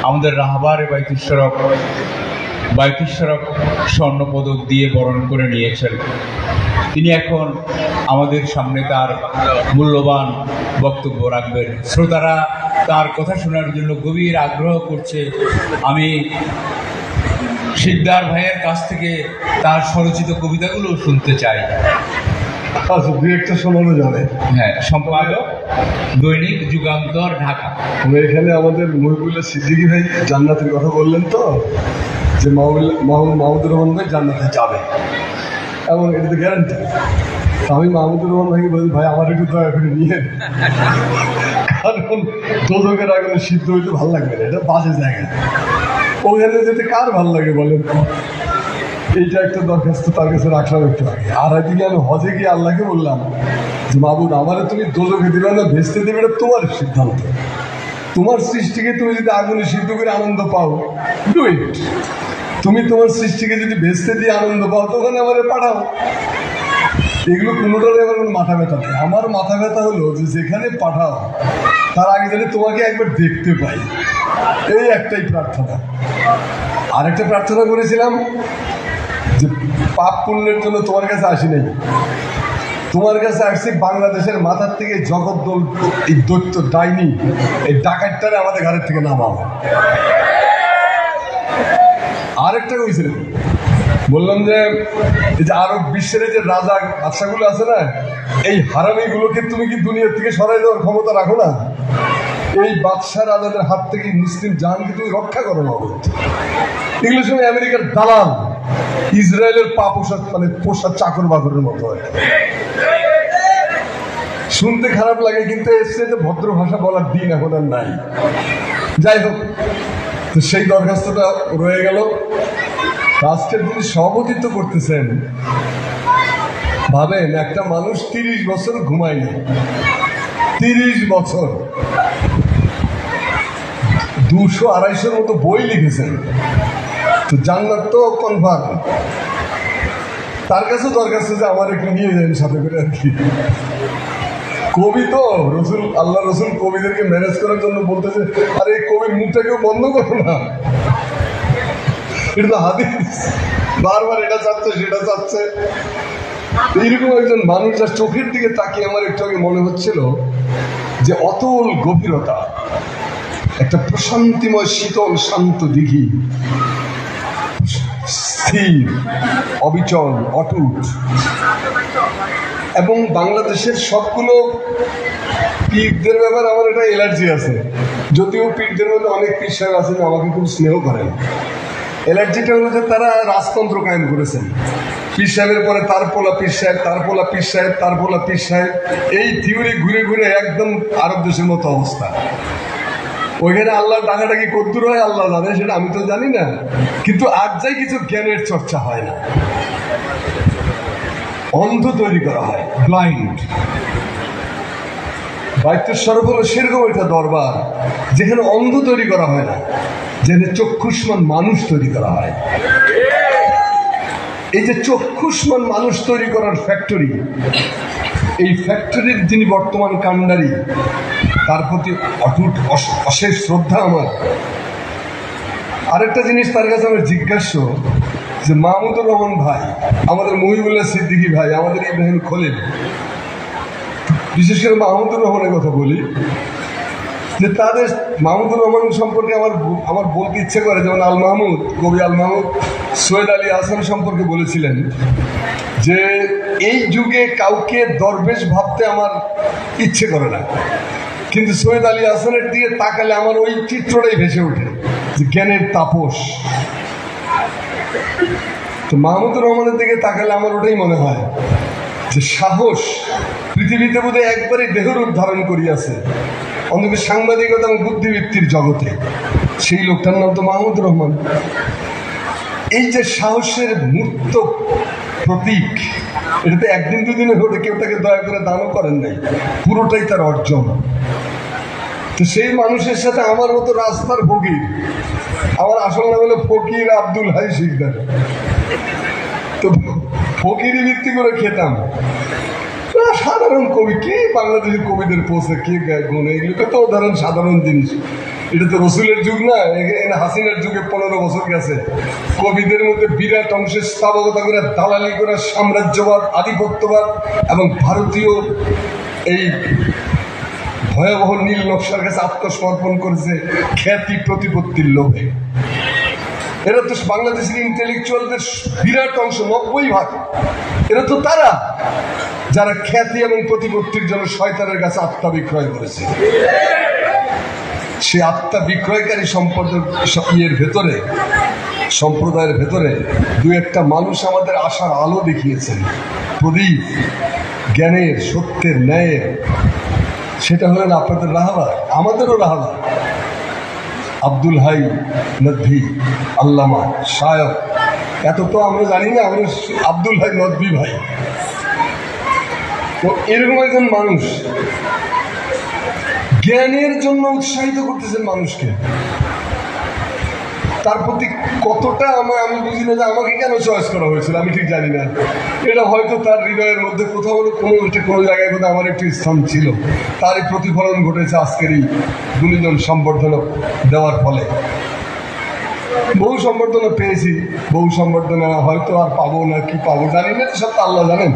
আমাদের রাহবারে বাইতুশরফ স্বর্ণপদক দিয়ে বরণ করে নিয়েছেন। তিনি এখন আমাদের সামনে তার মূল্যবান বক্তব্য রাখবেন। শ্রোতারা তার কথা শোনার জন্য গভীর আগ্রহ করছে। আমি শিকদার ভাইয়ের কাছ থেকে তার স্বরচিত কবিতাগুলো শুনতে চাই। আচ্ছা, দু একটা শোনানো যাবে। হ্যাঁ, সম্পাদক দৈনিক যুগান্তর, ঢাকা। এখানে আমাদের মহিবুল্লাহ সিদ্দিকী ভাই জান্নাতের কথা বললেন, তো যে মাহমুদুর রহমান ভাই জান্নাতে যাবে, এবং এটা তো গ্যারান্টি। আমি মাহমুদুর রহমান ভাইকে বলি, ভাই আমার একটু দয়া করে নিয়ে, কারণ দোজকের আগুনে সিদ্ধ হইতে ভালো লাগবে না, এটা বাজে জায়গা, ওখানে যেতে কার ভালো লাগে বলেন? এইটা একটা দরখাস্ত তার কাছে রাখলাম একটু আগে। আর একদিকে আমি হজে গিয়ে আল্লাহকে বললাম যে মাহবুব, আমারে তুমি দোজকে দিবে না ভেস্তে দেবে, এটা তোমার সিদ্ধান্ত। তোমার সৃষ্টিকে তুমি যদি আগুনে সিদ্ধ করে আনন্দ পাও, ডু ইট। তুমি তোমার সৃষ্টিকে যদি ভেস্তে দিয়ে আনন্দ পাও, তখন আমারে পাঠাও। এগুলো কোনোটারে আমার কোনো মাথা ব্যথা নেই। আমার মাথা ব্যথা হলো যে যেখানে পাঠাও তার আগে যেন তোমাকে একবার দেখতে পাই, এই একটাই প্রার্থনা। আরেকটা প্রার্থনা করেছিলাম যে পাপ পুণ্যের জন্য তোমার কাছে আসি নাই, তোমার কাছে আসছি বাংলাদেশের মাথার থেকে জগদ্দল এই দৈত্য ডাইনি, এই ডাকাতটারে আমাদের ঘরের থেকে নামাও। আরেকটা কইছিলাম, বললাম যে এই যে আরব বিশ্বের যে রাজা বাদশাগুলো আছে না, এই হারামিগুলোকে তুমি কি দুনিয়ার থেকে সরাই দেওয়ার ক্ষমতা রাখো না? এই বাদশা রাজাদের হাত থেকে মুসলিম জাহানকে তুমি রক্ষা করো না। এগুলোর সঙ্গে আমেরিকার দালাল, ইসরায়েলের পা পোষা, মানে পোষা চাকর বাকরের মতো হয়। শুনতে খারাপ লাগে, কিন্তু এসছে যে ভদ্র ভাষা বলার দিন এখন আর নাই। যাই হোক, তো সেই দরখাস্তটা রয়ে গেল। আজকের যিনি সভাপতিত্ব করতেছেন, ভাবেন একটা মানুষ 30 বছর ঘুমায়নি, 30 বছর 200-250 মতো বই লিখেছেন, তো জান্নাত তো কনফার্ম। তার কাছে দরকার যে আমার একটু নিয়ে যান সাথে করে আর কি। কবি তো রসুল, আল্লাহ রসুল কবিদেরকে ম্যানেজ করার জন্য বলতেছে, আরে এই কবির মুখটাকেও বন্ধ করো না, এটা তো হাদিস, বারবার এটা চাচ্ছে সেটা চাচ্ছে। এইরকম একজন মানুষ, যার চোখের দিকে তাকিয়ে আমার একটু আগে মনে হচ্ছিল যে অতল গভীরতা, একটা প্রশান্তিময় শীতল শান্ত দিঘি, স্থির, অবিচল, অটুট। এবং বাংলাদেশের সবগুলো পীরদের ব্যাপারে আমার একটা অ্যালার্জি আছে, যদিও পীরদের মধ্যে অনেক পীর সাহেব আছেন আমাকে খুব স্নেহ করেন। অ্যালার্জিটা হলো যে তারা রাজতন্ত্র কায়েম করেছেন। পীর সাহেবের পরে তার পোলা পীর সাহেব, তার পোলা পীর সাহেব, তার পোলা পীর সাহেব, এই থিওরি ঘুরে ঘুরে একদম আরব দেশের মতো অবস্থা। ওইখানে আল্লাহর ডাকাডাকি কদ্দুর হয় আল্লাহ জানে, সেটা আমি তো জানি না, কিন্তু আর যাই কিছু জ্ঞানের চর্চা হয় না, অন্ধ তৈরি করা হয়, ব্লাইন্ড। বাইতুশরফ হলো সেরকম একটা দরবার যেখানে অন্ধ তৈরি করা হয় না, যেখানে চক্ষুষ্মান মানুষ তৈরি করা হয়। এই যে চক্ষুষ্মান মানুষ তৈরি করার ফ্যাক্টরি, এই ফ্যাক্টরির যিনি বর্তমান কান্ডারি, তার প্রতি অটুট অশেষ শ্রদ্ধা আমার। আরেকটা জিনিস তার কাছে আমার জিজ্ঞাস্য যে মাহমুদুর রহমান ভাই, আমাদের মহিবুল্লাহ সিদ্দিকী ভাই, আমাদের ইব্রাহিম খলিল, বিশেষ করে মাহমুদুর রহমানের কথা বলি, যে তাদের মাহমুদুর রহমান সম্পর্কে আমার বলতে ইচ্ছে করে, যেমন আল মাহমুদ, কবি আল মাহমুদ সৈয়দ আলী আহসান সম্পর্কে বলেছিলেন যে এই যুগে কাউকে দরবেশ ভাবতে আমার ইচ্ছে করে না, কিন্তু সৈয়দ আলী আহসানের দিকে তাকালে আমার ওই চিত্রটাই ভেসে ওঠে, যে জ্ঞানের তাপস। তো মাহমুদুর রহমানের দিকে তাকালে আমার ওটাই মনে হয় যে সাহস পৃথিবীতে বোধহয় একবারই দেহরূপ ধারণ করিয়াছে, অন্তত সাংবাদিকতা এবং বুদ্ধিবৃত্তির জগতে। সেই লোকটার নাম তো মাহমুদুর রহমান। এই যে সাহসের মূর্ত প্রতীক, এটাতে একদিন দুদিনে ঘটে, কেউ তাকে দয়া করে দানও করেন নাই, পুরোটাই তার অর্জন। তো সেই মানুষের সাথে আমার মতো রাস্তার ফকির, আমার আসল নাম হলো ফকির আব্দুল হাই শিকদার, তো ফকিরই ভিত্তি করে খেতাম। সাধারণ কবি, কে বাংলাদেশের কবিদের পোষে, কে গায়ে গুণ, এগুলোকে তো ধরেন সাধারণ জিনিস। এটা তো রসুলের যুগ না, এখানে হাসিনার যুগে 15 বছর গেছে। কবিদের মধ্যে বিরাট অংশের স্থাবকতা করে দালালি করে সাম্রাজ্যবাদ, আধিপত্যবাদ এবং ভারতীয় এই ভয়াবহ নীল নকশার কাছে আত্মসমর্পণ করেছে খ্যাতি প্রতিপত্তির লোভে। এরা তো বাংলাদেশের ইন্টেলেকচুয়ালদের বিরাট অংশ, 90%। এরা তো তারা যারা খ্যাতি এবং প্রতিপত্তির জন্য শয়তানের কাছে আত্মা বিক্রয় করেছে। সে আত্মা বিক্রয়কারী সম্প্রদায়ের ভেতরে দু একটা মানুষ আমাদের আশার আলো দেখিয়েছেন, প্রদীপ, জ্ঞানের, সত্যের, ন্যায়ের। সেটা হলেন আপনাদের রাহবার, আমাদেরও রাহবার। আব্দুল হাই নদভী, আল্লামা, শায়ক, এত তো আমরা জানি না, আমরা আব্দুল হাই নদভী ভাই। তো এরকম একজন মানুষ জ্ঞানের জন্য উৎসাহিত করতেছেন মানুষকে। তার প্রতি কতটা আমি বুঝি না যে আমাকে কেন চয়েস করা হয়েছিল, আমি ঠিক জানি না। এটা হয়তো তার হৃদয়ের মধ্যে কোথাও কোনো জায়গায় কোথাও আমার একটি স্থান ছিল, তারই প্রতিফলন ঘটেছে আজকের এই গুণীজন সম্বর্ধনা দেওয়ার ফলে। বহু সম্বর্ধনা পেয়েছি, বহু সম্বর্ধনা হয়তো আর পাবো না, কি পাবো জানি না, সব তো আল্লাহ জানেন।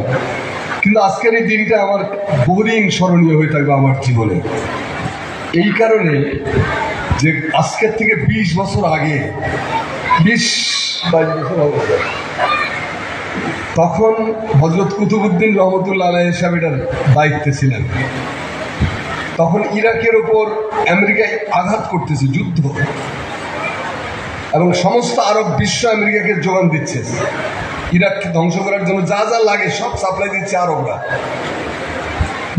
কিন্তু আজকের এই দিনটা আমার বহুদিন স্মরণীয় হয়ে থাকবে আমার জীবনে। এই কারণে যে আজকের থেকে 20 বছর আগে, 20-22 বছর আগে, তখন হযরত কুতুবউদ্দিন রহমতুল্লাহ আলাইহি সাহেব এটার দায়িত্বে ছিলেন। তখন ইরাকের ওপর আমেরিকায় আঘাত করতেছে যুদ্ধ, এবং সমস্ত আরব বিশ্ব আমেরিকাকে যোগান দিচ্ছে। ইরাককে ধ্বংস করার জন্য যা যা লাগে সব সাপ্লাই দিচ্ছে আরবরা।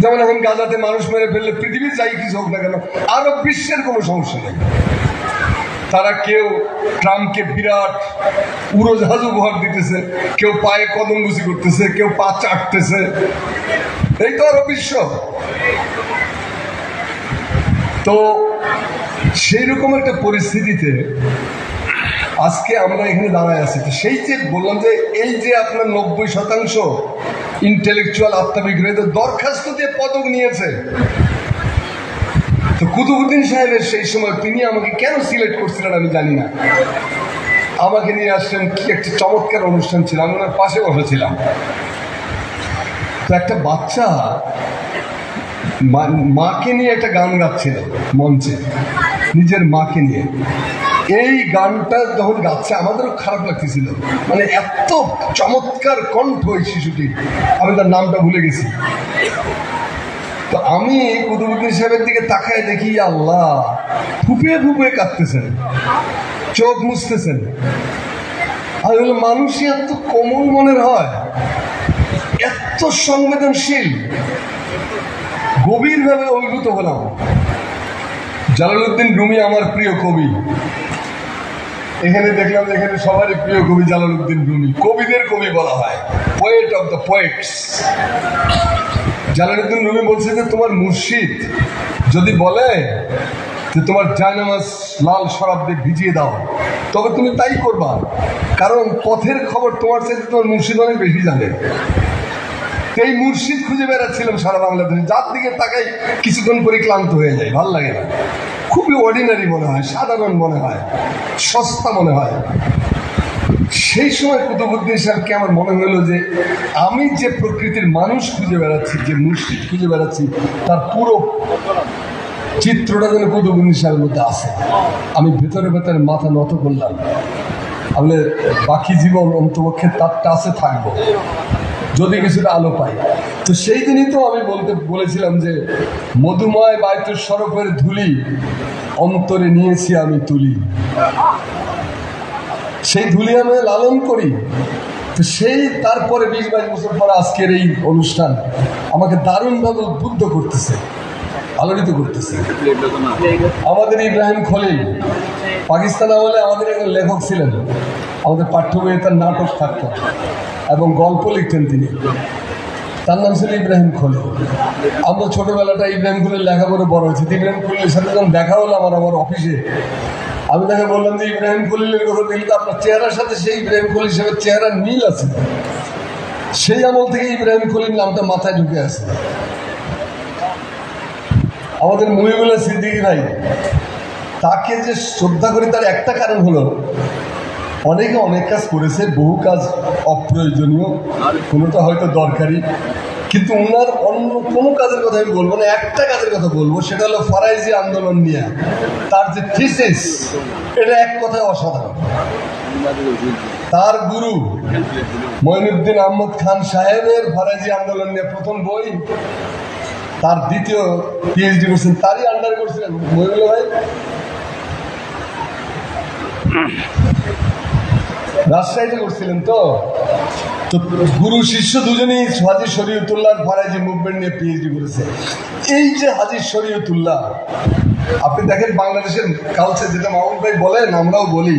যেমন এখন গাজাতে মানুষ মেরে ফেললে পৃথিবীর যাই কিছু হোক না কেন, আরব বিশ্বের কোনো সমস্যা নেই। তারা কেউ ট্রাম্পকে বিরাট উড়োজাহাজ উপহার দিতেছে, কেউ পায়ে কদমবুসি করতেছে, কেউ পা চাটতেছে। এই তো আরব বিশ্ব। তো সেই রকম একটা পরিস্থিতিতে আজকে আমরা এখানে দাঁড়ায় আছি। তো সেই যে বললাম যে এই যে আপনার 90% ইন্টেলেকচুয়াল আত্মবিগ্রহীত দরখাস্ত দিয়ে পদক নিয়েছে, তো কুতুবউদ্দিন সাহেবের সেই সময় তিনি আমাকে কেন সিলেক্ট করছিলেন আমি জানি না। আমাকে নিয়ে আসছেন, কি একটা চমৎকার অনুষ্ঠান ছিল, আমি ওনার পাশে বসেছিলাম। তো একটা বাচ্চা মাকে নিয়ে একটা গান গাচ্ছিল মঞ্চে, নিজের মাকে নিয়ে। এই গানটা যখন গাচ্ছে আমাদেরও খারাপ লাগতেছিল, মানে এত চমৎকার কণ্ঠ ওই শিশুটির, আমি তার নামটা ভুলে গেছি। তো আমি কুতুবউদ্দিন সাহেবের দিকে তাকায় দেখি, আল্লাহ, ফুপিয়ে ফুপিয়ে কাঁদতেছেন, চোখ মুছতেছেন। আমি বললাম, মানুষই এত কোমল মনের হয়, এত সংবেদনশীল। গভীরভাবে অভিভূত হলাম। জালালউদ্দিন রুমি আমার প্রিয় কবি। এখানে দেখলাম এখানে সবারই প্রিয় কবি জালালউদ্দিন রুমি, কবিদের কবি বলা হয়, poet of the poets. Jalaluddin Rumi বলছে যে তোমার মুর্শিদ যদি বলে যে তোমার জায়নামাজ লাল শরাব দিয়ে ভিজিয়ে দাও, তবে তুমি তাই করবা, কারণ পথের খবর তোমার চাইতে তোমার মুর্শিদ অনেক বেশি জানে। এই মুর্শিদ খুঁজে বেড়াচ্ছিলাম সারা বাংলাদেশে, যার দিকে তাকাই কিছুক্ষণ পরে ক্লান্ত হয়ে যায়, ভাল লাগে না, খুবই অর্ডিনারি মনে হয়, সাধারণ মনে হয়, সস্তা মনে হয়। সেই সময় কুতুবউদ্দিন সাহেবকে আমার মনে হলো যে আমি যে প্রকৃতির মানুষ খুঁজে বেড়াচ্ছি, যে মুর্শিদ খুঁজে বেড়াচ্ছি, তার পুরো চিত্রটা যেন কুতুবউদ্দিন সাহেবের মধ্যে আছে। আমি ভেতরে ভেতরে মাথা নত করলাম, আমি বাকি জীবন অন্তপক্ষে তার টাচে থাকবো যদি কিছুটা আলো পাই। তো সেই দিনই তো আমি বলেছিলাম যে মধুময় বায়তুর সরফের ধুলি অন্তরে নিয়েছি আমি তুলি, সেই ধুলি আমি লালন করি। তো সেই তারপরে 20-22 বছর পরে আজকের এই অনুষ্ঠান আমাকে দারুণভাবে উদ্বুদ্ধ করতেছে, আলোড়িত করতেছে। আমাদের ইব্রাহিম খলিল পাকিস্তান আমলে আমাদের একজন লেখক ছিলেন, আমাদের পাঠ্য বইয়ে তার নাটক থাকত এবং গল্প লিখতেন তিনি। তার নাম ছিল ইব্রাহিম খলিল। আমরা ছোটবেলাটা ইব্রাহিম খলিল লেখাপড়ে বড় হয়েছি। ইব্রাহিম খলিলের সাথে যখন দেখা হলো আমার অফিসে, আমি তাকে বললাম যে ইব্রাহিম খলিলের কথা দেখলে আপনার চেহারার সাথে সেই ইব্রাহিম খলিল সাহেবের চেহারার মিল আছে। সেই আমল থেকে ইব্রাহিম খলিল নামটা মাথায় ঢুকে আছে। আমাদের মুহিবুল্লাহ সিদ্দিকী ভাই তাকে যে শ্রদ্ধা করি তার একটা কারণ হলো অনেকে অনেক কাজ করেছে, বহু কাজ অপ্রয়োজনীয়, কোনোটা হয়তো দরকারি, কিন্তু ওনার অন্য কোনো কাজের কথা আমি বলবো না। একটা কাজের কথা বলবো, সেটা হলো ফরাইজি আন্দোলন নিয়ে তার যে থিসিস, এটা এক কথায় অসাধারণ। তার গুরু মঈনুদ্দিন আহমদ খান সাহেবের ফরাইজি আন্দোলন নিয়ে প্রথম বই, তার দ্বিতীয় পিএইচডি করছেন তারই আন্ডারে করছিলেন মহিউল ভাই, রাজশাহীতে করছিলেন। তো গুরু শিষ্য দুজনেই হাজী শরীয়তুল্লাহ ফরাইজি মুভমেন্ট নিয়ে পিএইচডি করেছে। এই যে হাজী শরীয়তুল্লাহ, আপনি দেখেন বাংলাদেশের কালচার, যেটা মাহমুদ ভাই বলেন, আমরাও বলি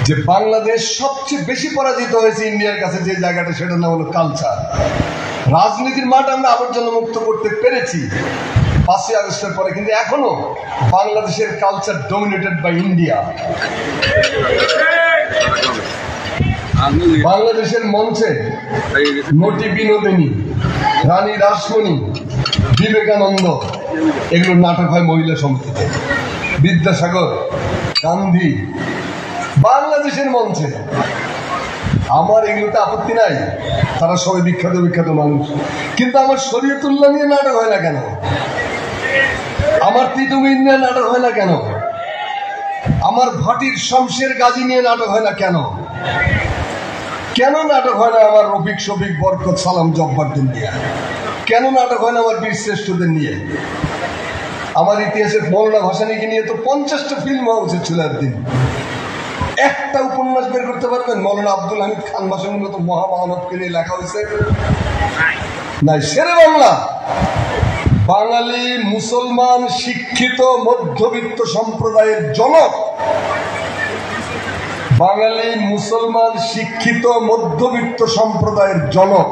যে বাংলাদেশ সবচেয়ে বেশি পরাজিত হয়েছে ইন্ডিয়ার কাছে যে জায়গাটা, সেটার নাম হলো কালচার। রাজনীতির মাঠ আমরা আবর্জনা মুক্ত করতে পেরেছি 5ই আগস্টের পরে, কিন্তু এখনো বাংলাদেশের কালচার ডমিনেটেড বাই ইন্ডিয়া। বাংলাদেশের মঞ্চে নটি বিনোদিনী, রানী রাসমণি, বিবেকানন্দ, এগুলো নাটক হয় মহিলা সমিতিতে। বিদ্যাসাগর, গান্ধী, বাংলাদেশের মঞ্চে। আমার এগুলোতে আপত্তি নাই, তারা সবাই বিখ্যাত বিখ্যাত মানুষ, কিন্তু আমার শরীয়তুল্লাহ নিয়ে নাটক হয় না কেন? আমার তিতুমির নিয়ে নাটক হয় না কেন? আমার ভাটির শমশের গাজী নিয়ে নাটক হয় না কেন? কেন নাটক হয় না আমার রফিক শফিক বরকত সালাম জব্বারদের নিয়ে? কেন নাটক হয় না আমার বীর শ্রেষ্ঠদের নিয়ে? আমার ইতিহাসের মৌলানা ভাসানীকে নিয়ে তো 50টা ফিল্ম হওয়া উচিত ছিল একদিন। একটা উপন্যাস বের করতে পারবেন? মৌলানা আব্দুল হামিদ খান ভাসানীর মতো মহামানবকে নিয়ে লেখা হয়েছে নাই। শেরে বাংলা, বাঙালি মুসলমান শিক্ষিত মধ্যবিত্ত সম্প্রদায়ের জনক, বাঙালি মুসলমান শিক্ষিত মধ্যবিত্ত সম্প্রদায়ের জনক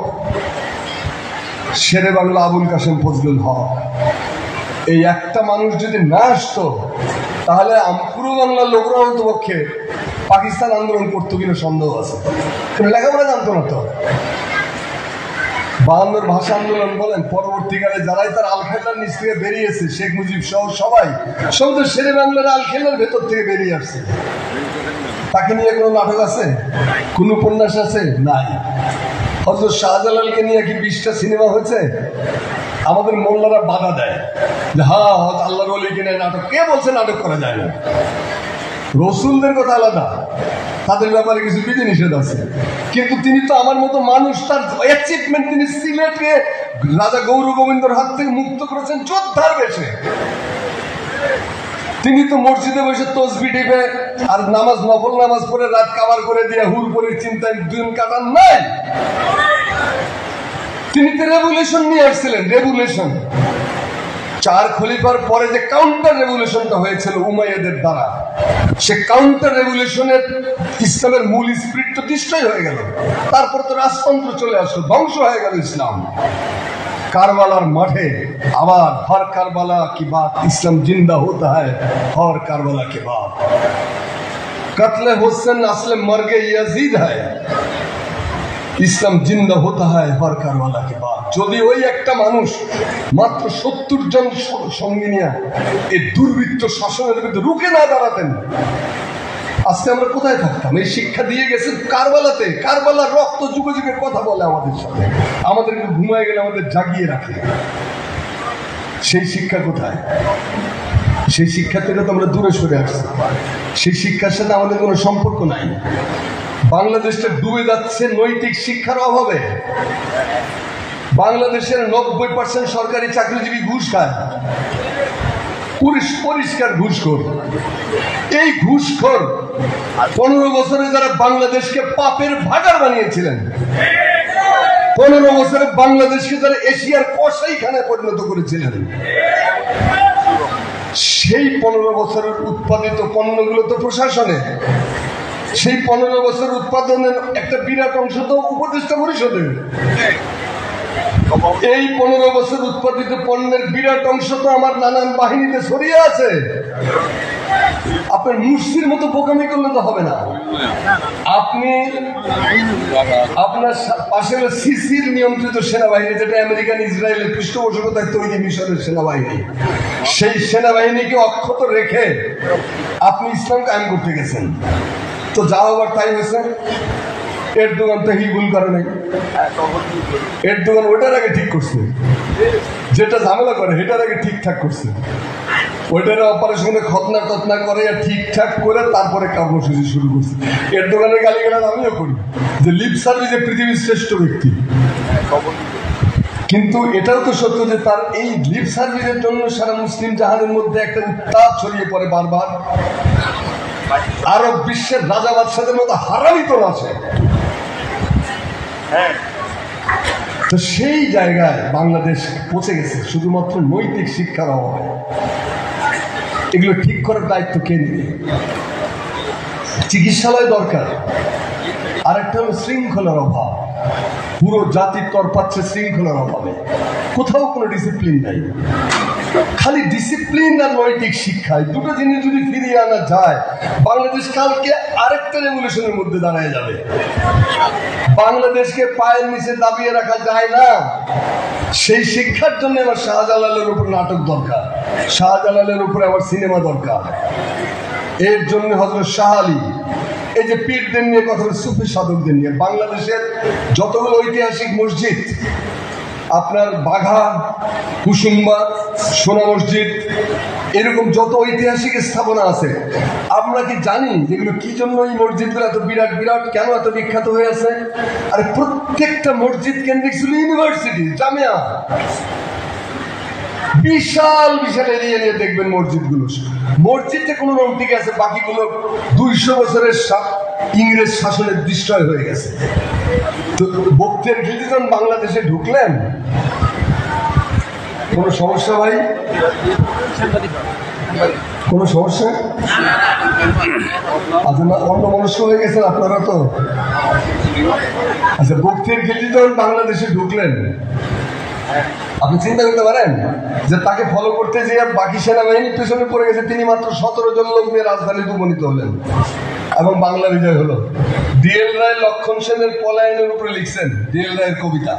শেরে বাংলা আবুল কাসেম ফজলুল হক। এই একটা মানুষ যদি না আসতো, তাহলে পুরো বাংলার লোকরা হয়তো পক্ষে পাকিস্তান আন্দোলন করতো কিনা সন্দেহ আছে, কিন্তু লেখাপড়া জানতো না। তো 52 ভাষা আন্দোলন বলেন, পরবর্তীকালে যারাই তার আলখাল্লার নিচ থেকে বেরিয়েছে, শেখ মুজিব সহ সবাই তো শেরে বাংলার আলখাল্লার ভেতর থেকে বেরিয়ে আসছে। তাকে নিয়ে কোনো নাটক আছে? কোন উপন্যাস আছে? নাই। হযরত শাহজালালকে নিয়ে কি 20টা সিনেমা হয়েছে? আমাদের মোল্লারা বাধা দেয় যে হ্যাঁ আল্লাহর ওলিকে নিয়ে নাটক। কে বলছে নাটক করা যায় না? রসুলদের কথা আলাদা, তাদের ব্যাপারে কিছু বিধিনিষেধ আছে, কিন্তু তিনি তো আমার মতো মানুষ। তার অ্যাচিভমেন্ট, তিনি সিলেটকে রাজা গৌর গোবিন্দর হাত থেকে মুক্ত করেছেন যোদ্ধার বেশে। তিনি তো মসজিদে বসে তসবি টিপে আর নামাজ, নফল নামাজ পড়ে রাত কাবার করে দিয়ে হুলপুরের চিন্তায় দিন কাটান নাই। তিনি তো রেভুলেশন নিয়ে আসছিলেন। রেভুলেশন 4 খলিফার পরে যে কাউন্টার রেভুলেশনটা হয়েছিল উমাইয়াদের দ্বারা, সে কাউন্টার রেভুলেশনের ইসলামের মূল স্পিরিট তো ডিস্ট্রয় হয়ে গেল। তারপর তো রাজতন্ত্র চলে আসলো, ধ্বংস হয়ে গেল ইসলাম। কারবালার মাঠে আবার হর কারবালা কি বাত, ইসলাম জিন্দা হতা হ্যায় হর কারবালা के बाद, कत्ले हुसैन असले मर गए यजीद है, ইসলাম জিন্দা হতা হয় হর কারবালা के बाद। যদি ওই একটা মানুষ মাত্র 70 জন সঙ্গী নিয়ে এই দুর্বৃত্ত শাসনের বিরুদ্ধে রুখে না দাঁড়াতেন, আজকে আমরা কোথায় থাকতাম? এই শিক্ষা দিয়ে গেছেন কারবালাতে। কারবালার রক্ত যুগে যুগে কথা বলে আমাদের সাথে, আমাদেরকে ঘুমায় গেলে আমাদের জাগিয়ে রাখে। সেই শিক্ষা কোথায়? সেই শিক্ষা থেকে তো আমরা দূরে সরে আসছি। সেই শিক্ষার সাথে আমাদের কোনো সম্পর্ক নাই। বাংলাদেশটা ডুবে যাচ্ছে নৈতিক শিক্ষার অভাবে। বাংলাদেশের 90% সরকারি চাকরিজীবী ঘুষ খায়, পরিষ্কার ঘুষখোর। এই ঘুষখোর 15 বছরে যারা বাংলাদেশকে পাপের ভাগাড় বানিয়েছিলেন, 15 বছরে বাংলাদেশকে যারা এশিয়ার কসাইখানায় পরিণত করেছিলেন, সেই 15 বছরের উৎপাদিত পণ্যগুলো তো প্রশাসনে, সেই 15 বছর উৎপাদনের একটা বিরাট অংশ তো উপদেষ্টা পরিষদে। এই 15 বছর উৎপাদিত পণ্যের বিরাট অংশ তো আমার নানান বাহিনীতে ছড়িয়ে আছে। আপনার মুর্শির মতো বোকামি করলে তো হবে না। আপনি আপনার পাশে সিসির নিয়ন্ত্রিত সেনাবাহিনী, যেটা আমেরিকান ইসরায়েলের পৃষ্ঠপোষকতায় তৈরি মিশরের সেনাবাহিনী, সেই সেনাবাহিনীকে অক্ষত রেখে আপনি ইসলাম কায়েম করতে গেছেন। তো যা হবার তাই হয়েছে। এরদোগান তো ভুল করে নাই, এরদোগান ওটার আগে ঠিক করছে, যেটা ঝামেলা করে সেটার আগে ঠিকঠাক করছে। ওইটার অপারেশনে খতনা টতনা করে ঠিকঠাক করে তারপরে কর্মসূচি শুরু করছে। এরদোগানের গালিগালাজ আমিও করি যে লিপ সার্ভিসে পৃথিবীর শ্রেষ্ঠ ব্যক্তি, কিন্তু এটাও তো সত্য যে তার এই লিপ সার্ভিসের জন্য সারা মুসলিম জাহানের মধ্যে একটা উত্তাপ ছড়িয়ে পড়ে বারবার। আরব বিশ্বের রাজা বাদশাদের মতো হারামি তো আছে। তো সেই জায়গায় বাংলাদেশ পৌঁছে গেছে শুধুমাত্র নৈতিক শিক্ষার অভাবে। এগুলো ঠিক করার দায়িত্ব কে নিবে? চিকিৎসালয় দরকার, আরেকটা হলো শৃঙ্খলার অভাব। পুরো জাতির তরপাচ্ছে শৃঙ্খলার অভাবে, কোথাও কোনো ডিসিপ্লিন নাই। খালি ডিসিপ্লিন আর নৈতিক শিক্ষায় দুটো জিনিস যদি ফিরিয়ে আনা যায়, বাংলাদেশ কালকে আরেকটা রেভলিউশনের মধ্যে দাঁড়ায় যাবে। বাংলাদেশকে পায়ের নিচে দাবিয়ে রাখা যায় না। সেই শিক্ষার জন্য আমার শাহজালালের উপর নাটক দরকার, শাহজালালের উপরে আমার সিনেমা দরকার। এর জন্য হযরত শাহ আলী, এই যে পীরদের নিয়ে কথা বলে, সুফি সাধকদের নিয়ে, বাংলাদেশের যতগুলো ঐতিহাসিক মসজিদ, আপনার বাঘা, কুসুম্বা, সোনা মসজিদ, এরকম যত ঐতিহাসিক স্থাপনা আছে, আমরা কি জানি যেগুলো কি জন্য এই মসজিদগুলো এত বিরাট বিরাট, কেন এত বিখ্যাত হয়ে আছে? আর প্রত্যেকটা মসজিদ কেন্দ্রিক ছিল ইউনিভার্সিটি, জামিয়া। বিশাল বিশাল এরিয়া নিয়ে দেখবেন মসজিদগুলো। মসজিদটা কোনো রকম টিকে আছে, বাকিগুলো 200 বছরের ইংরেজ শাসনের দৃষ্টয় হয়ে গেছে। তো বক্তের খিলজি বাংলাদেশে ঢুকলেন, কোনো সমস্যা ভাই? কোনো সমস্যা? আচ্ছা, না অন্য মনস্ক হয়ে গেছেন আপনারা তো। আচ্ছা, বক্তের খিলজি যখন বাংলাদেশে ঢুকলেন, আপনি চিন্তা করতে পারেন যে তাকে ফলো করতে যে বাকি সেনাবাহিনীর পেছনে পড়ে গেছে, তিনি মাত্র 17 জন লোক নিয়ে রাজধানীতে উপনীত হলেন এবং বাংলা বিজয় হলো। ডিএল রায় লক্ষণ সেনের পলায়নের উপরে লিখছেন, ডিএল রায়ের কবিতা,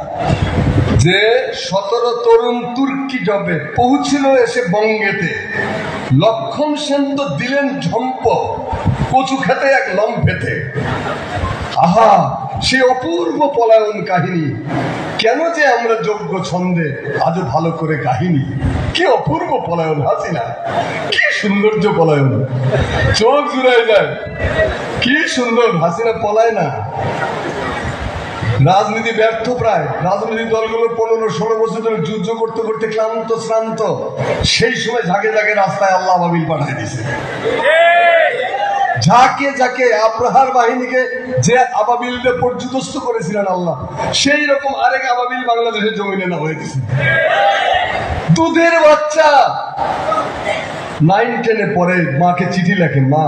যে 17 তরুণ তুর্কি জবে পৌঁছিল এসে বঙ্গেতে, লক্ষণ সেন তো দিলেন ঝম্প কচু খেতে এক লম্ফেতে। আহা, সে অপূর্ব পলায়ন কাহিনী, কেন যে আমরা যোগ্য ছন্দে আজও ভালো করে কাহিনী। কি অপূর্ব পলায়ন হাসিনা, কি সৌন্দর্য পলায়ন, চোখ জুড়ায় যায়। কি সুন্দর হাসিনা পলায় না। রাজনীতি ব্যর্থ প্রায়, রাজনৈতিক দলগুলো 15-16 বছর ধরে যুদ্ধ করতে করতে ক্লান্ত শ্রান্ত, সেই সময় ঝাঁকে ঝাঁকে রাস্তায় আল্লাহ আবাবিল পাঠিয়ে দিয়েছে। ঝাঁকে ঝাঁকে আব্রাহার বাহিনীকে যে আবাবিলকে পর্যুদস্ত করেছিলেন আল্লাহ, সেই রকম আরেক আবাবিল বাংলাদেশের জমিনে না হয়ে গেছে। দুধের বাচ্চা 9-10-এ পরে মাকে চিঠি লেখে, মা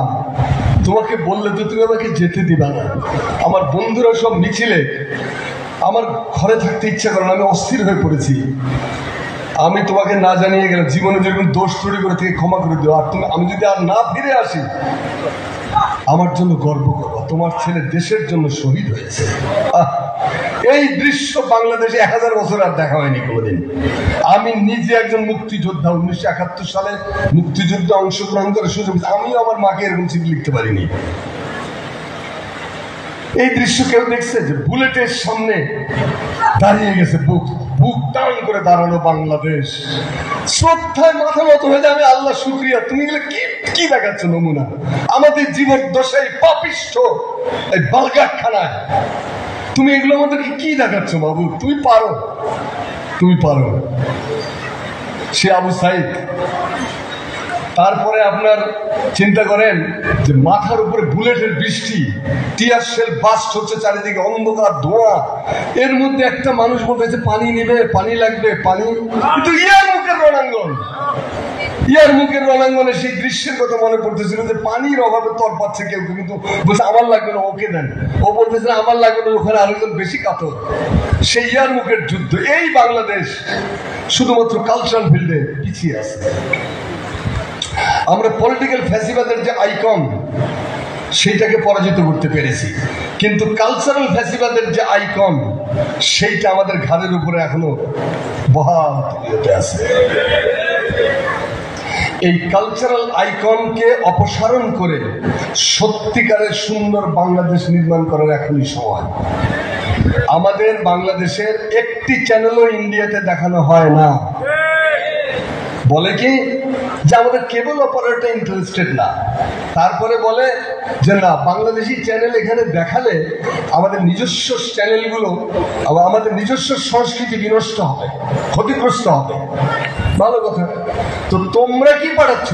তোমাকে বললে তো তুমি আমাকে যেতে দিবা না, আমার বন্ধুরা সব মিছিলে, আমার ঘরে থাকতে ইচ্ছা করে না, আমি অস্থির হয়ে পড়েছি, আমি তোমাকে না জানিয়ে গেলাম, জীবনে যেরকম দোষ তৈরি করে থেকে ক্ষমা করে দিও, আর তুমি আমি যদি আর না ফিরে আসি আমার জন্য গর্ব করো, তোমার ছেলে দেশের জন্য শহীদ হয়েছে। এই দৃশ্য বাংলাদেশে 1000 বছর আর দেখা হয়নি কোনোদিন। আমি নিজে একজন মুক্তিযোদ্ধা, 1971 সালে মুক্তিযুদ্ধে অংশগ্রহণ করে সুযোগ, আমিও আমার মাকে এরকম চিঠি লিখতে পারিনি। এই দৃশ্য কেউ দেখছে যে বুলেটের সামনে দাঁড়িয়ে গেছে, বুক টান করে দাঁড়ানো বাংলাদেশ, শ্রদ্ধায় মাথা মতো হয়ে যায়, আমি আল্লাহ শুকরিয়া, তুমি এগুলো কি দেখাচ্ছ নমুনা, আমাদের জীবন দশাই পাপিষ্ঠ এই বালগাটখানায় তুমি এগুলো আমাদেরকে কি দেখাচ্ছ বাবু, তুমি পারো, তুমি পারো। সে আবু সাইদ। তারপরে আপনার চিন্তা করেন যে মাথার উপরে বুলেটের বৃষ্টি, টিয়ার শেল বাস্ট হচ্ছে, চারিদিকে অন্ধকার ধোঁয়া, এর মধ্যে একটা মানুষ বলতেছে পানি নেবে, পানি লাগবে, পানি, কিন্তু ইয়ার মুখের রণাঙ্গন, ইয়ার মুখের রণাঙ্গনে সেই দৃশ্যের কথা মনে পড়তেছিল যে পানির অভাবে তর পাচ্ছে কেউ, কিন্তু বলছে আমার লাগবে না, ওকে দেন, ও বলতেছে আমার লাগবে না, ওখানে আরেকজন বেশি কাতর। সেই ইয়ার মুখের যুদ্ধ। এই বাংলাদেশ শুধুমাত্র কালচারাল ফিল্ডে পিছিয়ে আছে। আমরা পলিটিক্যাল ফ্যাসিবাদের যে আইকন সেইটাকে পরাজিত করতে পেরেছি, কিন্তু কালচারাল ফ্যাসিবাদের যে আইকন সেইটা আমাদের ঘাড়ের উপরে এখনো বহাতে আছে। এই কালচারাল আইকনকে অপসারণ করে সত্যিকারের সুন্দর বাংলাদেশ নির্মাণ করার এখনই সময়। আমাদের বাংলাদেশের একটি চ্যানেলও ইন্ডিয়াতে দেখানো হয় না। বলে কি যে আমাদের কেবল অপারেটর ইন্টারেস্টেড না, তারপরে বলে যে না বাংলাদেশি চ্যানেল এখানে দেখালে আমাদের নিজস্ব চ্যানেলগুলো আমাদের নিজস্ব সংস্কৃতি বিনষ্ট হবে, ক্ষতিগ্রস্ত হবে। ভালো কথা, তো তোমরা কি পাঠাচ্ছ?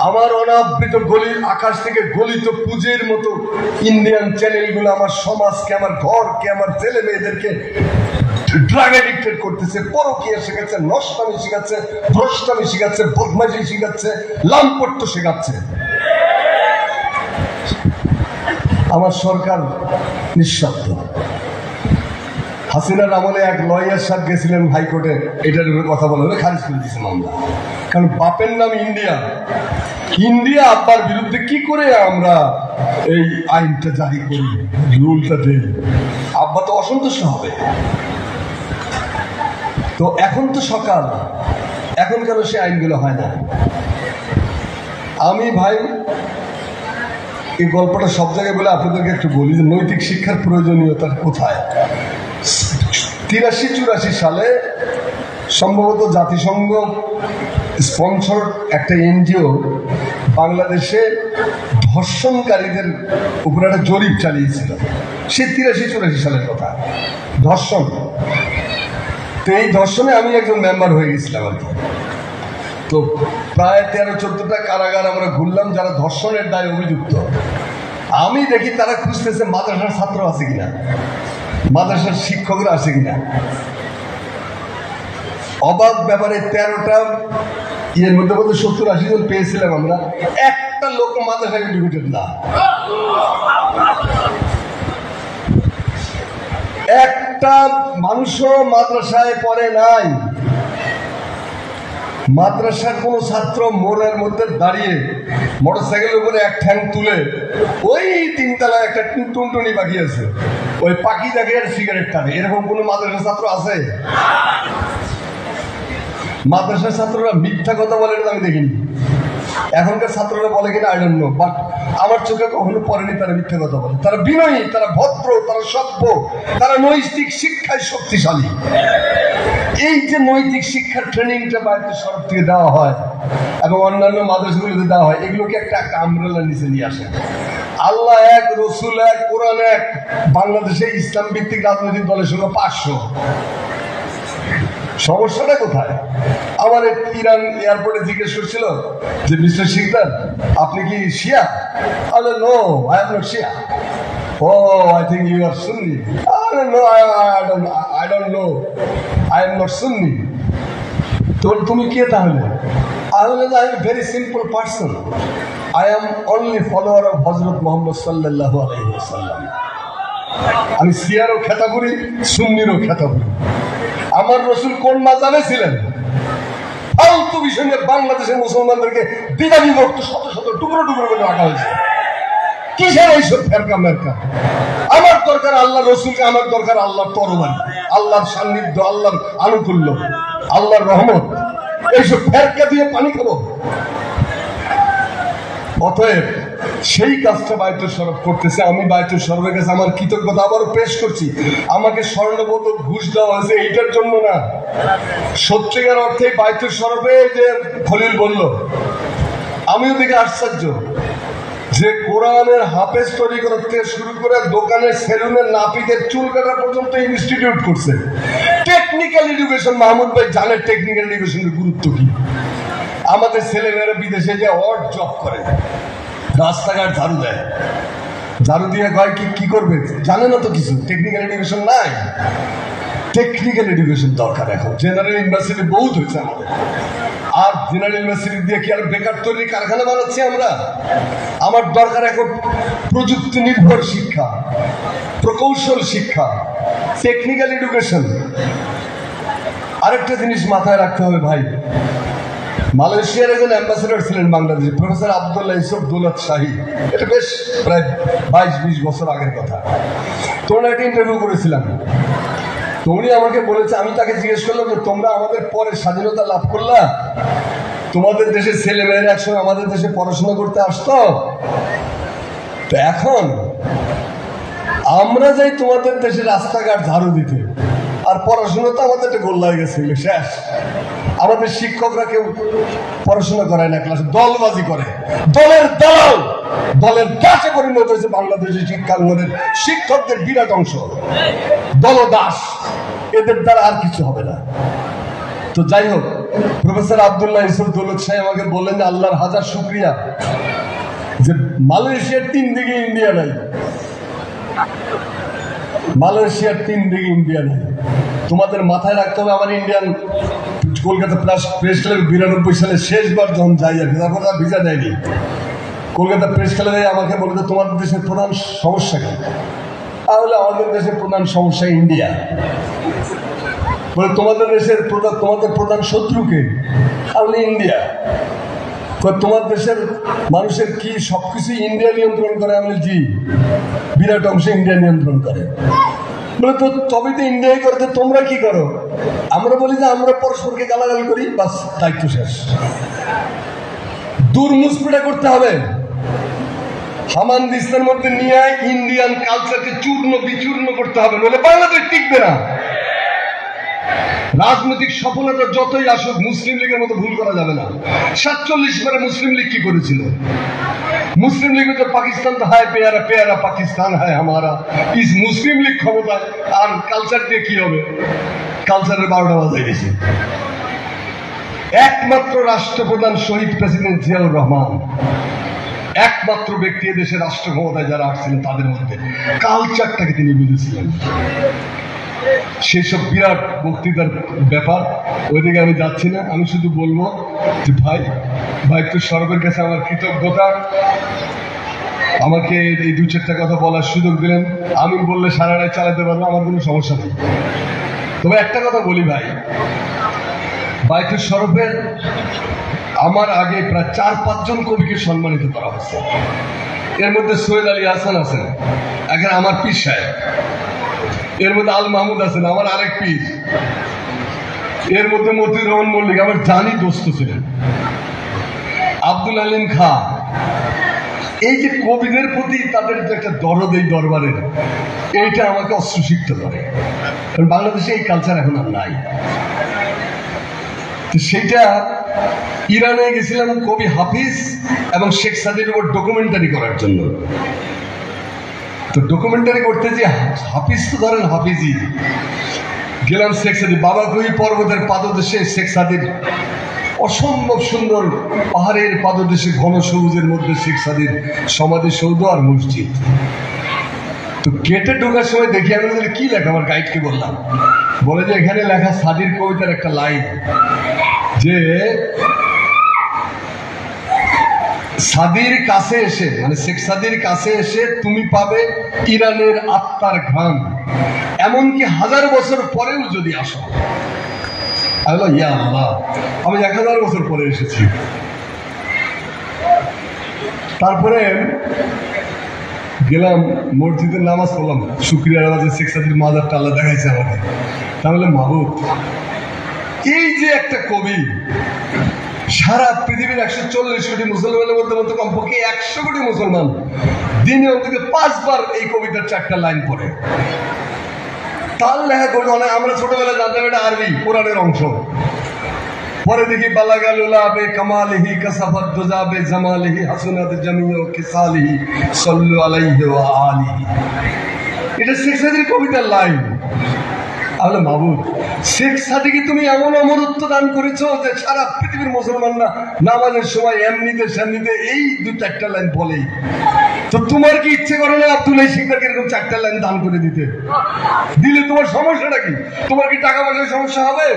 আমার অনাবৃত গলির আকাশ থেকে গলিত পুজের মতো ইন্ডিয়ান চ্যানেলগুলো আমার সমাজকে, আমার ঘরকে, আমার ছেলে মেয়েদেরকে ড্রাগ এডিক্টেড করতেছে, পরকীয়া শেখাচ্ছে, নষ্টামি শেখাচ্ছে, ভ্রষ্টামি শেখাচ্ছে, বদমাজি শেখাচ্ছে, লাম্পট্য শেখাচ্ছে। আমার সরকার নিঃশব্দ। হাসিনার আমলে এক লয়ার সাহেব গেছিলেন হাইকোর্টে, এটার উপরে কথা বলা হলে খারিজ করে দিয়েছে মামলা। কারণ বাপের নাম ইন্ডিয়া, ইন্ডিয়া আব্বার বিরুদ্ধে কি করে আমরা এই আইনটা জারি করি, রুলটা দেই? আব্বা তো অসন্তুষ্ট হবে। তো এখন তো সকাল, এখন কেন সে আইনগুলো হয় না? আমি ভাই এই গল্পটা সব জায়গায় বলে আপনাদেরকে একটু বলি যে নৈতিক শিক্ষার প্রয়োজনীয়তা কোথায়। 83-84 সালে সম্ভবত জাতিসংঘ স্পন্সর একটা এনজিও বাংলাদেশে ধর্ষণকারীদের উপরে একটা জরিপ চালিয়েছিল। সে 83-84 সালের কথা, ধর্ষণ। তো এই ধর্ষণে আমি একজন মেম্বার হয়ে গেছিলাম আর কি। তো প্রায় 13-14টা কারাগার আমরা ঘুরলাম যারা ধর্ষণের দায়ে অভিযুক্ত। আমি দেখি তারা খুঁজতেছে মাদ্রাসার ছাত্র আছে কিনা, মাদ্রাসার শিক্ষকরা আছে কিনা। অবাক ব্যাপারে 13টা ইয়ের মধ্যে 70-80 জন পেয়েছিলাম আমরা, একটা লোক মাদ্রাসায় এডুকেটেড না। একটা মানুষও মাদ্রাসায় পড়ে নাই। মাদ্রাসার কোন ছাত্র মোড়ের মধ্যে দাঁড়িয়ে মোটরসাইকেলের উপরে এক ঠ্যাং তুলে ওই 3 তলায় একটা টুনটুনি পাখি আছে, ওই পাখি দেখে সিগারেট টানে, এরকম কোন মাদ্রাসার ছাত্র আছে? মাদ্রাসার ছাত্ররা মিথ্যা কথা বলে আমি দেখিনি। এখনকার ছাত্ররা বলে কিনা আই ডোন্ট নো, বাট আমার চোখে কখনো পড়েনি তারা মিথ্যা কথা বলে। তারা বিনয়ী, তারা ভদ্র, তারা সভ্য, তারা নৈতিক শিক্ষায় শক্তিশালী। এই যে নৈতিক শিক্ষার ট্রেনিংটা বাইরের সরকার থেকে দেওয়া হয় এবং অন্যান্য মাদ্রাসাগুলোতে দেওয়া হয়, এগুলোকে একটা আমব্রেলার নিচে নিয়ে আসে। আল্লাহ এক, রসুল এক, কোরআন এক। বাংলাদেশে ইসলাম ভিত্তিক রাজনৈতিক দলের সঙ্গে 500। সমস্যাটা কোথায়? আমার ইরান এয়ারপোর্টে জিজ্ঞেস করছিল যে মিস্টার শিকদার আপনি কি শিয়া? আরে no, I am not Shia. ও I think you are Sunni. আরে no, I don't know, I am not Sunni. তো তুমি কে তাহলে? I am very simple person, I am only follower of Hazrat Muhammad সাল্লাল্লাহু আলাইহি ওয়াসাল্লাম। আমি শিয়ারও খেতা করি, সুন্নিরও খেতা করি। আমার রসুল কোন মাযহাবে ছিলেন? ফালতু বিষয় নিয়ে বাংলাদেশের মুসলমানদেরকে দ্বিধা বিভক্ত শত শত টুকরো টুকরো করে রাখা হয়েছে। কিসের এইসব ফেরকা মেরকা? আমার দরকার আল্লাহ রসুলকে, আমার দরকার আল্লাহর তরবারি, আল্লাহর সান্নিধ্য, আল্লাহর আনুকূল্য, আল্লাহর রহমত। এইসব ফেরকা দিয়ে পানি খাবো? অতএব সেই কাজটা বায়তুল শরফ করতেছে। আমি বায়তুল শরফের কাছে আমার কৃতজ্ঞতা আবারও পেশ করছি। আমাকে স্বর্ণপদক ঘুষ দেওয়া হয়েছে এইটার জন্য না, সত্যিকার অর্থে বায়তুল শরফে যে খলিল বলল, আমিও দেখে আশ্চর্য যে কোরআনের হাফেজ তৈরি করার থেকে শুরু করে দোকানের সেলুনের নাপিতের চুল কাটা পর্যন্ত ইনস্টিটিউট করছে। টেকনিক্যাল এডুকেশন, মাহমুদ ভাই জানে টেকনিক্যাল এডুকেশনের গুরুত্ব কি। আমাদের ছেলেমেয়েরা বিদেশে যে অড জব করে, রাস্তাঘাট ঝাড়ু দেয়, ঝাড়ু দিয়ে কয় কি করবে জানে না তো কিছু, টেকনিক্যাল এডুকেশন নাই। টেকনিক্যাল এডুকেশন দরকার এখন। জেনারেল ইউনিভার্সিটি বহুত হয়েছে আমাদের, আর জেনারেল ইউনিভার্সিটি দিয়ে কি আর বেকার তৈরি কারখানা বানাচ্ছি আমরা? আমার দরকার এখন প্রযুক্তি নির্ভর শিক্ষা, প্রকৌশল শিক্ষা, টেকনিক্যাল এডুকেশন। আরেকটা জিনিস মাথায় রাখতে হবে ভাই, মালয়েশিয়ার একজন অ্যাম্বাসেডর ছিলেন বাংলাদেশে, প্রফেসর আব্দুল্লাহ ইউসুফ দৌলত শাহী। এটা বেশ প্রায় 22-20 বছর আগের কথা। তোমরা একটা ইন্টারভিউ করেছিলাম, তো উনি আমাকে বলেছে, আমি তাকে জিজ্ঞেস করলাম যে তোমরা আমাদের পরে স্বাধীনতা লাভ করলা, তোমাদের দেশের ছেলে মেয়েরা একসময় আমাদের দেশে পড়াশোনা করতে আসতো, তো এখন আমরা যাই তোমাদের দেশে রাস্তাঘাট ঝাড়ু দিতে, আর পড়াশোনা তো আমাদের একটা গোল্লায় গেছিল, শেষ। আমাদের শিক্ষকরা কেউ পড়াশোনা করায় না, ক্লাসে দলবাজি করে, দলের দালাল, দলের দাসে পরিণত হয়েছে বাংলাদেশের শিক্ষাঙ্গনের শিক্ষকদের বিরাট অংশ, দলদাস। এদের দ্বারা আর কিছু হবে না। তো যাই হোক, প্রফেসর আব্দুল্লাহ ইউসুফ দৌলত শাহী আমাকে বললেন যে আল্লাহর হাজার শুকরিয়া যে মালয়েশিয়ার 3 দিকে ইন্ডিয়া নাই, মালয়েশিয়ার 3 দিকে ইন্ডিয়া নেই। তোমাদের মাথায় রাখতে হবে, আমার ইন্ডিয়ান কলকাতা প্রেস ক্লাবে 92 সালে শেষবার যখন যাই আর তারপর আর ভিসা দেয়নি, কলকাতা প্রেস ক্লাবে আমাকে বলতো তোমাদের দেশের প্রধান সমস্যা কি? তাহলে আমাদের দেশের প্রধান সমস্যা ইন্ডিয়া। বলে তোমাদের দেশের তোমাদের প্রধান শত্রুকে? তাহলে ইন্ডিয়া। তোমার দেশের মানুষের কি সবকিছু ইন্ডিয়া নিয়ন্ত্রণ করে? আমি জি, বিরাট অংশে ইন্ডিয়া নিয়ন্ত্রণ করে। বলে তো তবে তো ইন্ডিয়াই করে, তো তোমরা কি করো? আমরা বলি যে আমরা পরস্পরকে গালাগালি করি, বাস দায়িত্ব শেষ। দুর্মুসপিটা করতে হবে, হামানদিস্তার মধ্যে নিয়ে ইন্ডিয়ান কালচারকে চূর্ণ বিচূর্ণ করতে হবে, নইলে বাংলাদেশ টিকবে না। রাজনৈতিক সফলতা যতই আসুক, মুসলিম লীগের মতো ভুল করা যাবে না। 47 বারে মুসলিম লীগ কি করেছিল? মুসলিম লীগ তো পাকিস্তান তো হায় পেয়ারা পেয়ারা পাকিস্তান হায় হামারা, ইস মুসলিম লীগ ক্ষমতায়, আর কালচার দিয়ে কি হবে? কালচারের 12টা বাজায় গেছে। একমাত্র রাষ্ট্রপ্রধান শহীদ প্রেসিডেন্ট জিয়াউর রহমান, একমাত্র ব্যক্তি দেশের রাষ্ট্র ক্ষমতায় যারা আসছিলেন তাদের মধ্যে কালচারটাকে তিনি বুঝেছিলেন। সেসব বিরাট বক্তৃতার ব্যাপার, ওইদিকে আমি যাচ্ছি না। আমি শুধু বলবো যে ভাই তো সরকারের কাছে আমার কৃতজ্ঞতা, আমাকে এই 2-4টা কথা বলার সুযোগ দিলেন। আমি বললে সারা রাত চালাতে পারবো, আমার কোনো সমস্যা নেই। তবে একটা কথা বলি ভাই, বায়তুল শরফের আমার আগে প্রায় 4-5 জন কবিকে সম্মানিত করা হচ্ছে। এর মধ্যে সৈয়দ আলী হাসান আছেন, এখন আমার পীর সাহেব। এর মধ্যে আল মাহমুদ আছেন, আমার আরেক পীর। এর মধ্যে মতিউর রহমান মল্লিক আমার জানি দোস্ত ছিলেন, আব্দুল আলিম খান। এই যে কবিদের প্রতি তাদের যে একটা দরদ এই দরবারের, এইটা আমাকে অশ্রুসিক্ত করে, কারণ বাংলাদেশে এই কালচার এখন আর নাই। তো সেইটা ইরানে গেছিলাম কবি হাফিজ এবং শেখ সাদির উপর ডকুমেন্টারি করার জন্য। তো ডকুমেন্টারি করতে যে হাফিজ তো ধরেন হাফিজই, গেলাম শেখ সাদি, বাবাখুই পর্বতের পাদদেশে শেখ সাদির অসম্ভব সুন্দর পাহাড়ের পাদদেশে ঘন সবুজের মধ্যে শেখ সাদির সমাধিসৌধ আর মসজিদ। তো গেটে ঢোকার সময় দেখি, আমি কি লেখা, আমার গাইডকে বললাম, বলে যে এখানে লেখা সাদির কবিতার একটা লাইন, যে সাদির কাছে এসে, মানে শেখ সাদির কাছে এসে তুমি পাবে ইরানের আত্মার ঘ্রাণ, এমনকি 1000 বছর পরেও যদি আসো। ইয়া আল্লাহ, আমি 1000 বছর পরে এসেছি। তারপরে গেলাম মসজিদে নামাজ পড়লাম, শুক্রিয়ার আওয়াজে শেখ সাদির মাজারটা আল্লাহ দেখাইছে আমাকে। তাহলে মাহবুব, এই যে একটা কবি সারা পৃথিবীর 140 কোটি মুসলমানের মধ্যে কমপক্ষে 100 কোটি মুসলমান দিনে অন্তত 5 বার এই কবিতার 4টা লাইন পড়ে। তার লেখা কবি, আমরা ছোটবেলায় জানতাম এটা আরবি কোরআনের অংশ, পরে দেখি বালাগালুলা বে কামালিহি কাসাফাত দুজাবে জামালিহি হাসনাত জামিউ কিসালিহি সাল্লু আলাইহি ওয়া আলিহি। এটা শেখ সাদির কবিতার লাইন। তাহলে মাহবুব, শেখ সাদিকে তুমি এমন অমরত্ব দান করেছো যে সারা পৃথিবীর মুসলমানরা নামাজের সময় এমনিতে সামনিতে এই 2-4টা লাইন বলে। তো তোমার কি ইচ্ছে করে না আব্দুল্লাহ শিকদারকে এরকম 4টা লাইন দান করে দিতে? দিলে তোমার সমস্যাটা কি? তোমার কি টাকা পয়সার সমস্যা হবে?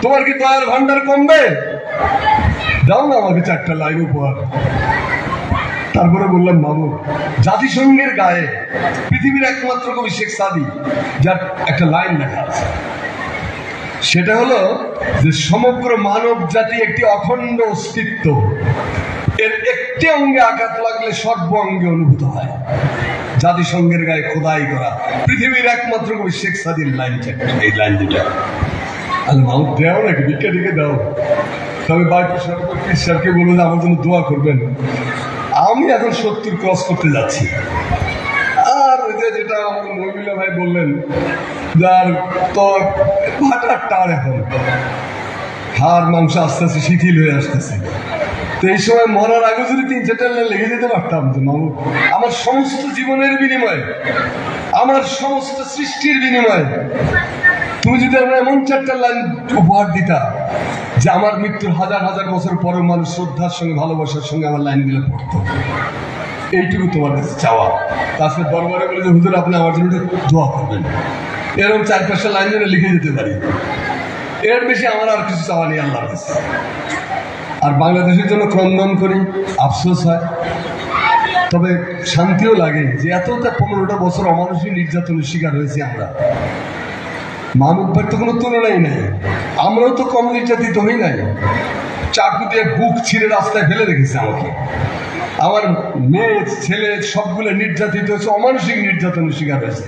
তোমার কি দয়ার ভান্ডার কমবে? দাও না আমাকে 4টা লাইন উপহার। তারপরে বললাম, মাহবুব, জাতিসংঘের গায়ে পৃথিবীর একমাত্র কবি শেখ সাদি, যার একটা লাইন লেখা আছে, সেটা হলো যে সমগ্র মানব জাতি একটি অখণ্ড অস্তিত্ব, এর একটি অঙ্গে আঘাত লাগলে সর্ব অঙ্গে অনুভূত হয়। জাতিসংঘের গায়ে খোদাই করা পৃথিবীর একমাত্র কবি শেখ সাদির লাইন, এই লাইন দুটা মাউথ দেও নাকি ভিক্ষা টিকে দাও। তবে বাইশকে বলবো যে আমার জন্য দোয়া করবেন। আমি এখন 70 ক্রস করতে যাচ্ছি। আর যেটা আমার মহিলা ভাই বললেন, যার তো ভাটার টার এখন হাড় মাংস আস্তে আস্তে শিথিল হয়ে আসতেছে। তো এই সময় মরার আগে যদি 3-4টা লাইন লেগে যেতে পারতাম যে মামু, আমার সমস্ত জীবনের বিনিময়ে, আমার সমস্ত সৃষ্টির বিনিময়ে তুমি যদি আমরা এমন 4টা লাইন উপহার দিতা যে আমার মৃত্যুর হাজার হাজার বছর পরেও মানুষ শ্রদ্ধার সঙ্গে ভালোবাসার সঙ্গে আমার লাইনগুলো পড়তো, এইটুকু তোমার কাছে চাওয়া। তারপরে দরবারে বলে যে হুজুর আপনি আমার জন্য দোয়া করবেন, এরকম 4-5টা লাইন যেন লিখে যেতে পারি। এর বেশি আমার আর কিছু চাওয়া নেই আল্লাহর কাছে। আর বাংলাদেশের জন্য ক্রন্দন করি, আফসোস হয়, তবে শান্তিও লাগে যে এতটা 15টা বছর অমানুষিক নির্যাতনের শিকার হয়েছি আমরা। মাহমুদ ভাইয়ের তো কোনো তুলনাই নাই, আমরাও তো কম নির্যাতিত হই নাই। চাকু দিয়ে বুক ছিঁড়ে রাস্তায় ফেলে রেখেছে আমাকে, আমার মেয়ে ছেলে সবগুলো নির্যাতিত হয়েছে, অমানসিক নির্যাতনের শিকার হয়েছে।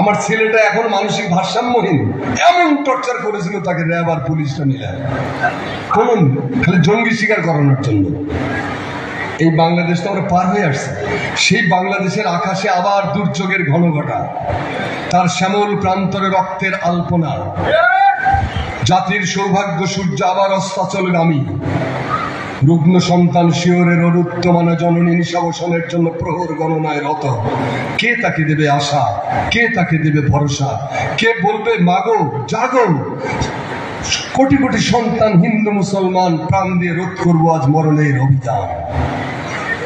আমার ছেলেটা এখন মানসিক ভারসাম্যহীন, এমন টর্চার করেছিল তাকে র্যাব আর পুলিশটা নিলে কোন খালি জঙ্গি শিকার করানোর জন্য। এই বাংলাদেশ তো আমরা পার হয়ে আসছি। সেই বাংলাদেশের আকাশে আবার দুর্যোগের ঘনঘটা, তার শ্যামল প্রান্তরে রক্তের আলপনা, জাতির সৌভাগ্য সূর্য আবার অস্তাচলগামী। রুগ্ন সন্তান শিওরের অনুত্তমানা জননী নিশাবসনের জন্য প্রহর গণনায় রত। কে তাকে দেবে আশা, কে তাকে দেবে ভরসা, কে বলবে মাগো জাগো। কোটি কোটি সন্তান হিন্দু মুসলমান প্রাণ দিয়ে রোধ করবো আজ মরণের অভিযান।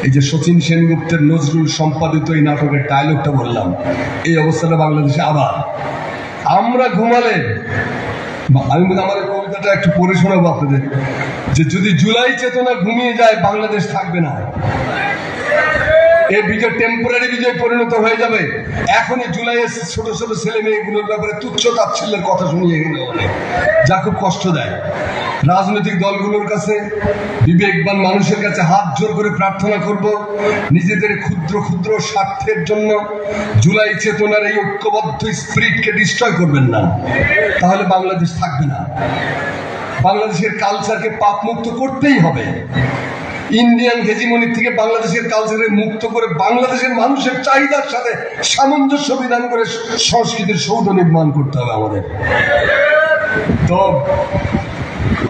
এই যে শচীন সেনগুপ্তের নজরুল সম্পাদিত এই নাটকের ডায়লগটা বললাম, এই অবস্থাটা বাংলাদেশে আবার। আমরা ঘুমালে, আমি আমার কবিতাটা একটু পড়ে শোনাবো আপনাদের, যে যদি জুলাই চেতনা ঘুমিয়ে যায় বাংলাদেশ থাকবে না। এই বিজয় টেম্পোরারি বিজয় পরিণত হয়ে যাবে। এখনই জুলাইয়ের ছোট ছোট ছেলে মেয়েগুলোর ব্যাপারে তুচ্ছ তাচ্ছিল্যের কথা শুনিয়ে গেল, যা খুব কষ্ট দেয়। রাজনৈতিক দলগুলোর কাছে, বিবেকবান মানুষের কাছে হাত জোর করে প্রার্থনা করব, নিজেদের ক্ষুদ্র ক্ষুদ্র স্বার্থের জন্য জুলাই চেতনার এই ঐক্যবদ্ধ স্পিরিটকে ডিস্ট্রয় করবেন না, তাহলে বাংলাদেশ থাকবে না। বাংলাদেশের কালচারকে পাপ মুক্ত করতেই হবে। ইন্ডিয়ান হেজিমনি থেকে বাংলাদেশের কালচারে মুক্ত করে বাংলাদেশের মানুষের চাহিদার সাথে সামঞ্জস্য বিধান করে সংস্কৃতির সৌধ নির্মাণ করতে হবে আমাদের। তো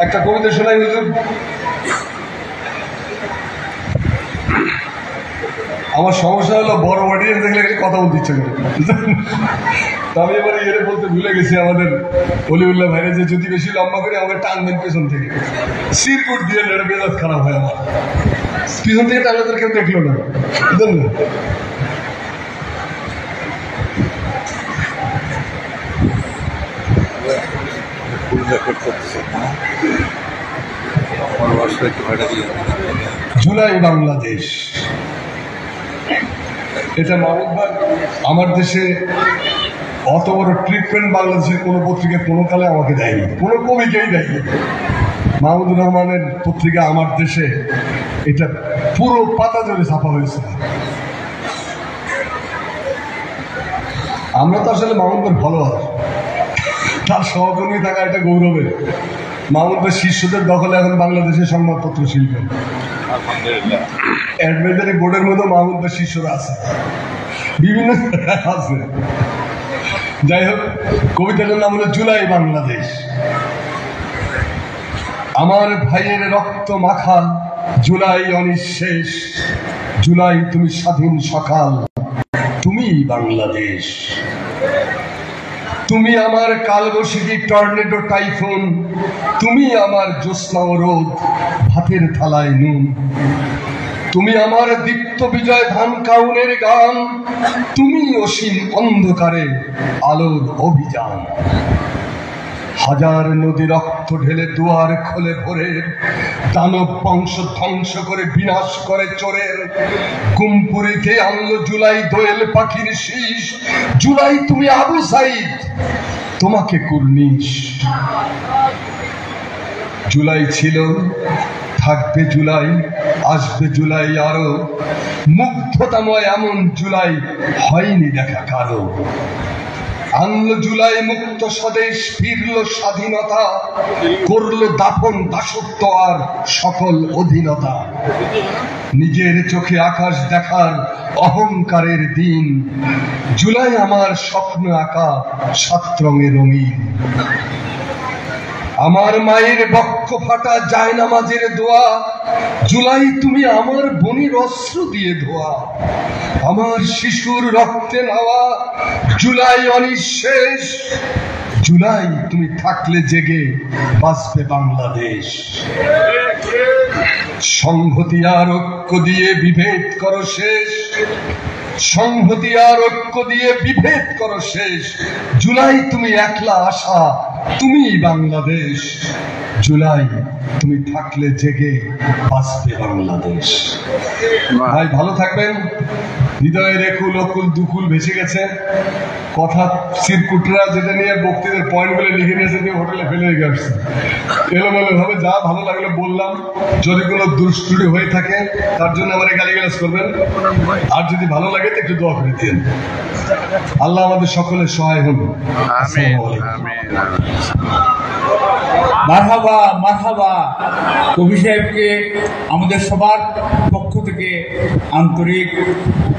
একটা কবিতা শোনাই হুজুর। আমার সমস্যা হলো বড় অডিয়েন্স দেখলে কথা বলতে ইচ্ছে করে। আমি এবার এর বলতে ভুলে গেছি আমাদের অলিউল্লাহ ভাইরে যে যদি বেশি লম্বা করে আমাকে টানবেন পেছন থেকে, সিরকুট দিয়ে মেজাজ খারাপ হয় আমার। পিছন থেকে টানলে কেউ দেখলো না, বুঝলেন না? জুলাই বাংলাদেশ, এটা মাহমুদ ভাই আমার দেশে অত বড় ট্রিটমেন্ট বাংলাদেশের কোনো পত্রিকা কোনো কালে আমাকে দেয়নি, কোনো কবিকেই দেয়নি। মাহমুদুর রহমানের পত্রিকা আমার দেশে এটা পুরো পাতা ধরে ছাপা হয়েছে। আমরা তো আসলে মাহমুদের ফলোয়ার, তার সহকর্মী থাকা এটা গৌরবের। মাহমুদের শিষ্যদের দখলে এখন বাংলাদেশের সংবাদপত্র শিল্প। অ্যাডভাইজারি বোর্ডের মতো মাহমুদের শিষ্যরা আছে, বিভিন্ন আছে। যাই হোক, কবিতাটার নাম হলো জুলাই বাংলাদেশ। আমার ভাইয়ের রক্ত মাখা জুলাই অনিঃশেষ, জুলাই তুমি স্বাধীন সকাল, তুমি বাংলাদেশ। তুমি আমার কালবৈশাখী টর্নেডো টাইফুন, তুমি আমার জ্যোৎস্না ও রোদ, ভাতের থালায় নুন। তুমি আমার দীপ্ত বিজয় ধান কাউনের গান, তুমি অসীম অন্ধকারে আলোর অভিযান। হাজার নদী রক্ত ঢেলে দুয়ার খোলে ভোরের, দানব বংশ ধ্বংস করে বিনাশ করে চোরের। কুমপুরিতে আনলো জুলাই দোয়েল পাখির শীষ, জুলাই তুমি আবু সাইদ, তোমাকে কুর্নিশ। জুলাই ছিল, থাকবে জুলাই, আসবে জুলাই আরো, মুগ্ধতাময় এমন জুলাই হয়নি দেখা কারো। আনলো জুলাই মুক্ত স্বদেশ, ফিরল স্বাধীনতা, করলো দাফন দাসত্ব আর সকল অধীনতা। নিজের চোখে আকাশ দেখার অহংকারের দিন, জুলাই আমার স্বপ্ন আঁকা 7 রঙে রঙিন। আমার মায়ের বক্ষ ফাটা জায়নামাজের দোয়া, জুলাই তুমি আমার বনির অস্ত্র দিয়ে ধোয়া। আমার শিশুর রক্তে নাওয়া, জুলাই অনিঃশেষ। জুলাই তুমি থাকলে জেগে বাঁচবে বাংলাদেশ। সংহতি আর ঐক্য দিয়ে বিভেদ করো শেষ, সংহতি আর ঐক্য দিয়ে বিভেদ করো শেষ। জুলাই তুমি একলা আশা, তুমি বাংলাদেশ। জুলাই তুমি থাকলে জেগে বাঁচবে বাংলাদেশ। ভাই ভালো থাকবেন। হৃদয়ের একুল অকুল দুকুল ভেসে গেছে। কথা চিরকুটরা যেটা নিয়ে বক্তৃতার পয়েন্ট গুলো লিখে নিয়েছে, হোটেলে ফেলে রেখে আসছে। এলোমেলো ভাবে যা ভালো লাগলো বললাম। যদি কোনো দুষ্ত্রুটি হয়ে থাকে তার জন্য আমার গালিগালাজ করবেন, আর যদি ভালো লাগে তো একটু দোয়া করে দিন। আল্লাহ আমাদের সকলের সহায় হন। মারহাবা মারহাবা। কবি সাহেবকে আমাদের সবার পক্ষ থেকে আন্তরিক